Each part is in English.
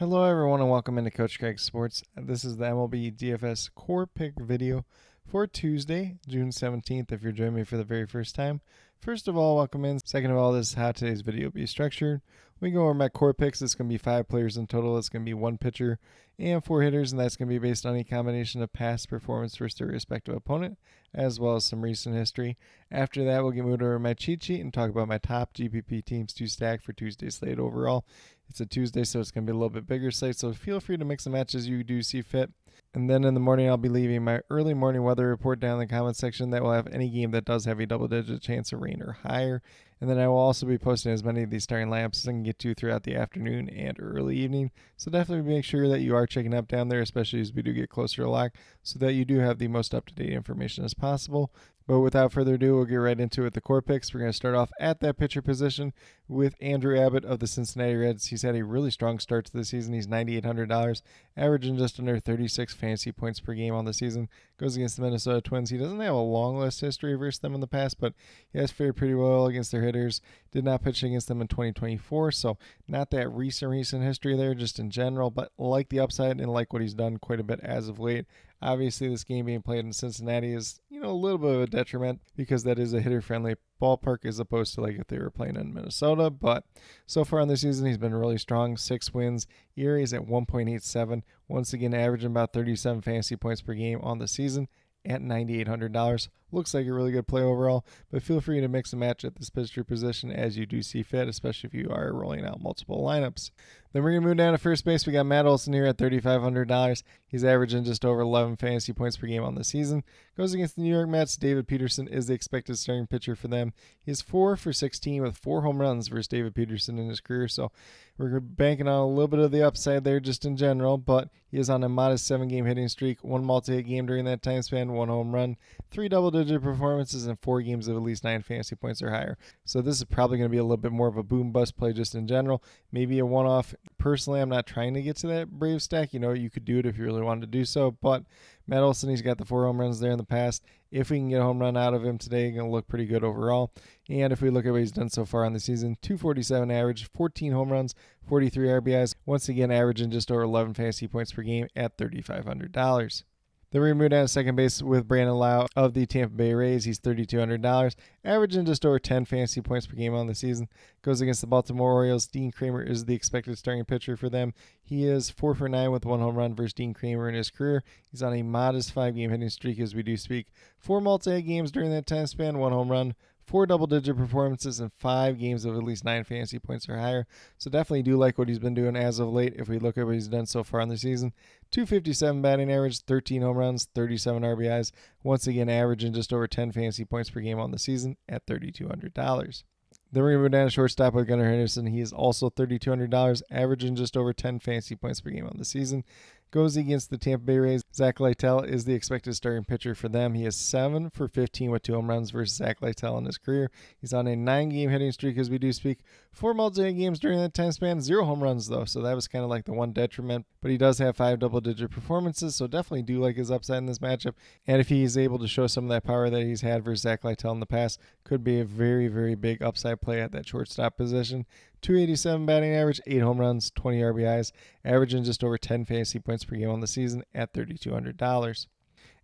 Hello everyone and welcome into Coach Craig Sports. This is the MLB DFS Core Pick video for Tuesday, June 17th if you're joining me for the very first time. First of all, welcome in. Second of all, this is how today's video will be structured. We go over my core picks. It's going to be 5 players in total. It's going to be 1 pitcher and 4 hitters, and that's going to be based on a combination of past performance versus their respective opponent, as well as some recent history. After that, we'll get moved over to my cheat sheet and talk about my top GPP teams to stack for Tuesday's slate overall. It's a Tuesday, so it's going to be a little bit bigger slate, so feel free to mix and match as you do see fit. And then in the morning, I'll be leaving my early morning weather report down in the comments section that will have any game that does have a double-digit chance of rain or higher. And then I will also be posting as many of these starting lineups as I can get to throughout the afternoon and early evening. So definitely make sure that you are checking up down there, especially as we do get closer to lock, so that you do have the most up-to-date information as possible. But without further ado, we'll get right into it with the core picks. We're going to start off at that pitcher position with Andrew Abbott of the Cincinnati Reds. He's had a really strong start to the season. He's $9,800, averaging just under 36 fantasy points per game on the season. Goes against the Minnesota Twins. He doesn't have a long list history versus them in the past, but he has fared pretty well against their hitters. Did not pitch against them in 2024, so not that recent history there, just in general, but like the upside and like what he's done quite a bit as of late. Obviously, this game being played in Cincinnati is, a little bit of a detriment because that is a hitter-friendly ballpark as opposed to like if they were playing in Minnesota. But so far in the season, he's been really strong. 6 wins. ERA is at 1.87. Once again, averaging about 37 fantasy points per game on the season at $9,800. Looks like a really good play overall, but feel free to mix and match at this pitcher position as you do see fit, especially if you are rolling out multiple lineups. Then we're going to move down to first base. We got Matt Olson here at $3,500. He's averaging just over 11 fantasy points per game on the season. Goes against the New York Mets. David Peterson is the expected starting pitcher for them. He's 4 for 16 with 4 home runs versus David Peterson in his career, so we're banking on a little bit of the upside there just in general, but he is on a modest 7-game hitting streak, 1 multi-hit game during that time span, 1 home run, 3 double-digit performances, and 4 games of at least 9 fantasy points or higher. So this is probably going to be a little bit more of a boom-bust play just in general. Maybe a one-off. Personally, I'm not trying to get to that Brave stack. You could do it if you really wanted to do so, but Matt Olson, he's got the 4 home runs there in the past. If we can get a home run out of him today, going to look pretty good overall. And if we look at what he's done so far on the season, 247 average, 14 home runs, 43 RBIs. Once again, averaging just over 11 fantasy points per game at $3,500. Then we're going to move down to second base with Brandon Lau of the Tampa Bay Rays. He's $3,200, averaging just over 10 fantasy points per game on the season. Goes against the Baltimore Orioles. Dean Kramer is the expected starting pitcher for them. He is 4 for 9 with 1 home run versus Dean Kramer in his career. He's on a modest 5-game hitting streak as we do speak. 4 multi-hit games during that time span, 1 home run, 4 double-digit performances, and 5 games of at least 9 fantasy points or higher. So definitely do like what he's been doing as of late if we look at what he's done so far in the season. 257 batting average, 13 home runs, 37 RBIs. Once again, averaging just over 10 fantasy points per game on the season at $3,200. Then we're going to move down to shortstop with Gunnar Henderson. He is also $3,200, averaging just over 10 fantasy points per game on the season. Goes against the Tampa Bay Rays. Zach Littell is the expected starting pitcher for them. He is 7 for 15 with 2 home runs versus Zach Littell in his career. He's on a 9-game hitting streak as we do speak. 4 multi-hit games during that time span, 0 home runs though, so that was kind of like the one detriment. But he does have 5 double-digit performances, so definitely do like his upside in this matchup. And if he's able to show some of that power that he's had versus Zach Littell in the past, could be a very, very big upside play at that shortstop position. 287 batting average, 8 home runs, 20 RBIs, averaging just over 10 fantasy points per game on the season at $3,200.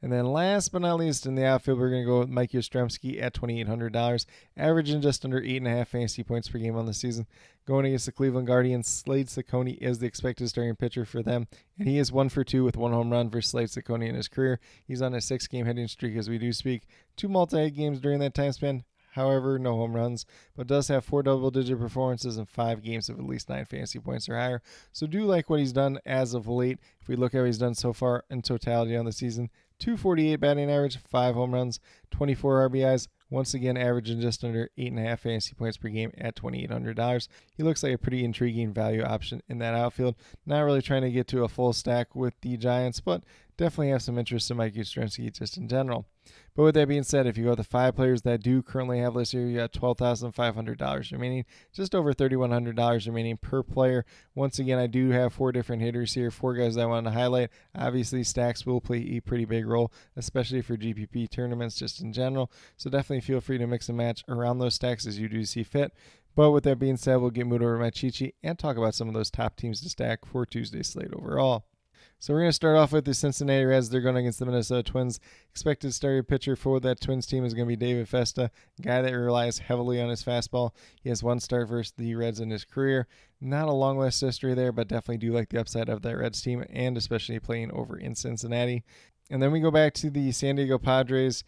And then last but not least in the outfield, we're going to go with Mike Yastrzemski at $2,800, averaging just under 8.5 fantasy points per game on the season. Going against the Cleveland Guardians, Slade Cecconi is the expected starting pitcher for them, and he is 1 for 2 with 1 home run versus Slade Cecconi in his career. He's on a 6-game hitting streak as we do speak. 2 multi-hit games during that time span. However, no home runs, but does have 4 double-digit performances and 5 games of at least 9 fantasy points or higher. So do like what he's done as of late. If we look at what he's done so far in totality on the season, 248 batting average, 5 home runs, 24 RBIs. Once again, averaging just under 8.5 fantasy points per game at $2,800. He looks like a pretty intriguing value option in that outfield. Not really trying to get to a full stack with the Giants, but definitely have some interest in Mike Yastrzemski just in general. But with that being said, if you go with the 5 players that do currently have listed here, you got $12,500 remaining, just over $3,100 remaining per player. Once again, I do have 4 different hitters here, 4 guys that I wanted to highlight. Obviously, stacks will play a pretty big role, especially for GPP tournaments just in general. So definitely feel free to mix and match around those stacks as you do see fit. But with that being said, we'll get moved over to my cheat sheet and talk about some of those top teams to stack for Tuesday's slate overall. So we're going to start off with the Cincinnati Reds. They're going against the Minnesota Twins. Expected starting pitcher for that Twins team is going to be David Festa, a guy that relies heavily on his fastball. He has one start versus the Reds in his career. Not a long list history there, but definitely do like the upside of that Reds team, and especially playing over in Cincinnati. And then we go back to the San Diego Padres.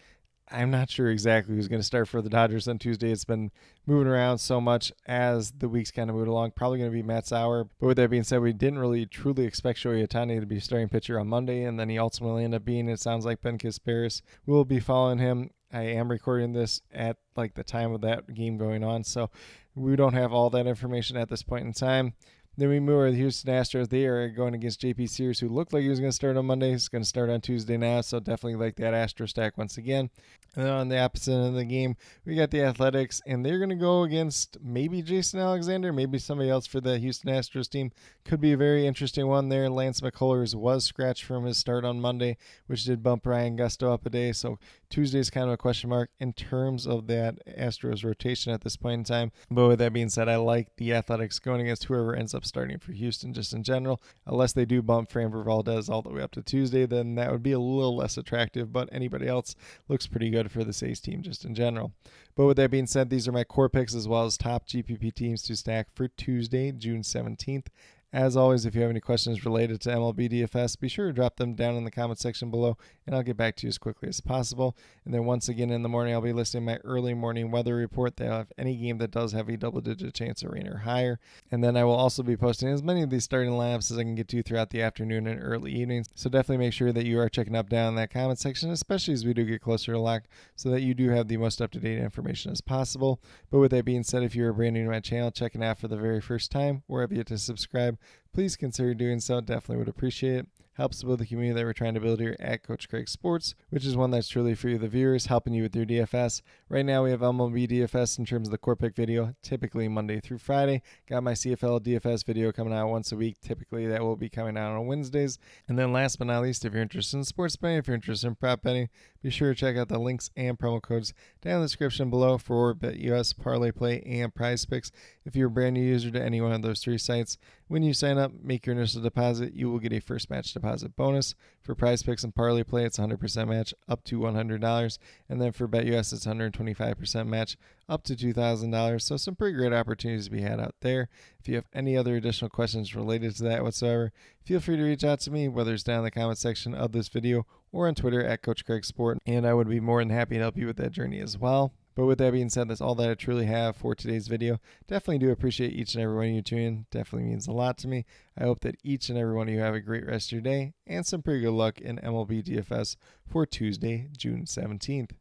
I'm not sure exactly who's going to start for the Dodgers on Tuesday. It's been moving around so much as the weeks kind of moved along. Probably going to be Matt Sauer. But with that being said, we didn't really truly expect Shohei Ohtani to be starting pitcher on Monday, and then he ultimately ended up being, it sounds like, Ben Kisparis will be following him. I am recording this at like the time of that game going on, so we don't have all that information at this point in time. Then we move over to the Houston Astros. They are going against JP Sears, who looked like he was going to start on Monday. He's going to start on Tuesday now, so definitely like that Astro stack once again. And then on the opposite end of the game, we got the Athletics, and they're going to go against maybe Jason Alexander, maybe somebody else for the Houston Astros team. Could be a very interesting one there. Lance McCullers was scratched from his start on Monday, which did bump Ryan Gusto up a day, so Tuesday's kind of a question mark in terms of that Astros rotation at this point in time. But with that being said, I like the Athletics going against whoever ends up starting for Houston just in general. Unless they do bump Framber Valdez all the way up to Tuesday, then that would be a little less attractive, but anybody else looks pretty good for the A's team just in general. But with that being said, these are my core picks as well as top GPP teams to stack for Tuesday, June 17th. As always, if you have any questions related to MLB DFS, be sure to drop them down in the comment section below, and I'll get back to you as quickly as possible. And then once again in the morning, I'll be listing my early morning weather report. They'll have any game that does have a double-digit chance of rain or higher. And then I will also be posting as many of these starting lineups as I can get to throughout the afternoon and early evenings. So definitely make sure that you are checking up down in that comment section, especially as we do get closer to lock, so that you do have the most up-to-date information as possible. But with that being said, if you're brand new to my channel, checking out for the very first time, or have yet to subscribe, please consider doing so. Definitely would appreciate it. Helps build the community that we're trying to build here at Coach Craig Sports, which is one that's truly for you, the viewers, helping you with your DFS. Right now, we have MLB DFS in terms of the core pick video, typically Monday through Friday. Got my CFL DFS video coming out once a week. Typically, that will be coming out on Wednesdays. And then last but not least, if you're interested in sports betting, if you're interested in prop betting, be sure to check out the links and promo codes down in the description below for BetUS, Parlay Play, and Prize Picks. If you're a brand new user to any one of those three sites, when you sign up, make your initial deposit, you will get a first match deposit bonus. For Prize Picks and Parlay Play, it's 100% match up to $100. And then for BetUS, it's 125% match up to $2,000. So some pretty great opportunities to be had out there. If you have any other additional questions related to that whatsoever, feel free to reach out to me, whether it's down in the comment section of this video or on Twitter at Coach Craig Sport, and I would be more than happy to help you with that journey as well. But with that being said, that's all that I truly have for today's video. Definitely do appreciate each and every one of you tuning in. Definitely means a lot to me. I hope that each and every one of you have a great rest of your day and some pretty good luck in MLB DFS for Tuesday, June 17th.